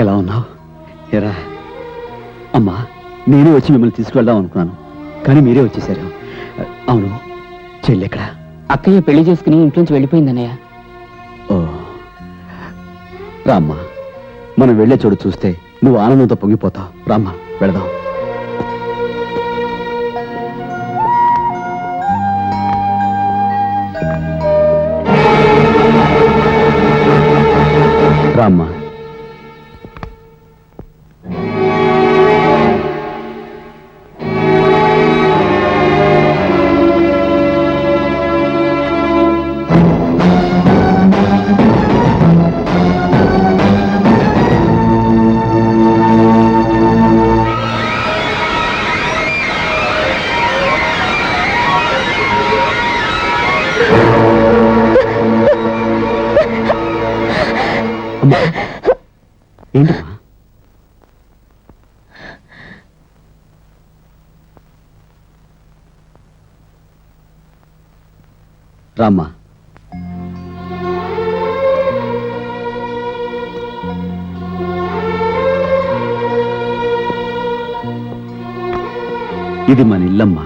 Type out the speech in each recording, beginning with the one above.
ఎలా ఉన్నావు? ఎరా అమ్మా, నేనే వచ్చి మిమ్మల్ని తీసుకువెళ్దాం అనుకున్నాను, కానీ మీరే వచ్చేసారు. అవును, చెల్లెక్కడ? అక్కయ్య పెళ్లి చేసుకుని ఇంట్లోంచి వెళ్ళిపోయిందన్నయ్య. ఓ రామ్మా, మనం వెళ్ళే చోటు చూస్తే నువ్వు ఆనందంతో పొంగిపోతావు. రామ్మా, వెళదాం. రామ్మా. ఏంటమ్మా? రామ్మా, ఇది మన ఇల్లమ్మా.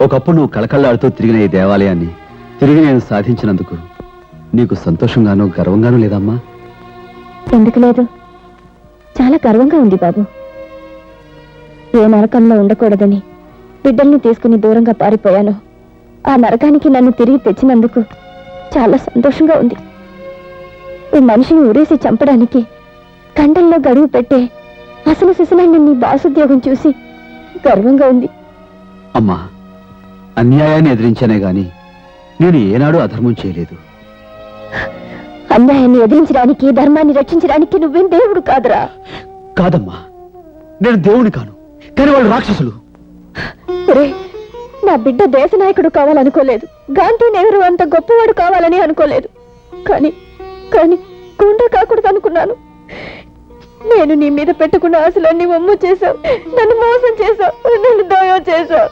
ఒకప్పుడు నువ్వు కళకళలాడుతూ తిరిగిన ఈ దేవాలయాన్ని తిరిగి నేను సాధించినందుకు నీకు సంతోషంగానూ గర్వంగానూ లేదమ్మా? ఎందుకు లేదు, చాలా గర్వంగా ఉంది బాబు. ఏ నరకంలో ఉండకూడదని బిడ్డల్ని తీసుకుని దూరంగా పారిపోయాను. ఆ నరకానికి నన్ను తిరిగి తెచ్చినందుకు చాలా సంతోషంగా ఉంది. ఈ మనిషిని ఉరేసి చంపడానికి కండల్లో గడువు పెట్టే అసలు శిశులైన నీ బాసుద్యోగం చూసి గర్వంగా ఉంది. అమ్మా, అన్యాయాన్ని ఎదిరించానే గాని నేను ఏనాడు అధర్మం చేయలేదు. అన్యాయాన్ని ఎదిరించడానికి, ధర్మాన్ని రక్షించడానికి నువ్వేం దేవుడు కాదురా. కాదమ్మా, నేను దేవుని కాను, కానీ వాళ్ళు రాక్షసులు. నా బిడ్డ దేశ నాయకుడు కావాలనుకోలేదు, గాంధీ నెహ్రూ అంత గొప్పవాడు కావాలని అనుకోలేదు, కానీ కానీ గుండా కాకూడదు అనుకున్నాను. నేను నీ మీద పెట్టుకున్న ఆశలన్నీ వమ్ము చేశావు, నన్ను మోసం చేశావు, నన్ను దోయం చేశావు.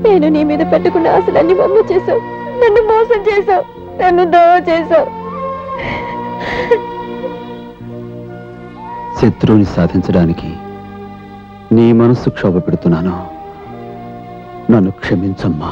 నేను నీ మీద పెట్టుకున్న ఆశలన్నీ వమ్ము చేశావు, నన్ను మోసం చేశావు, నన్ను దోయం చేశావు. శత్రువుని సాధించడానికి నీ మనస్సు క్షోభ పెడుతున్నాను, నన్ను క్షమించమ్మా.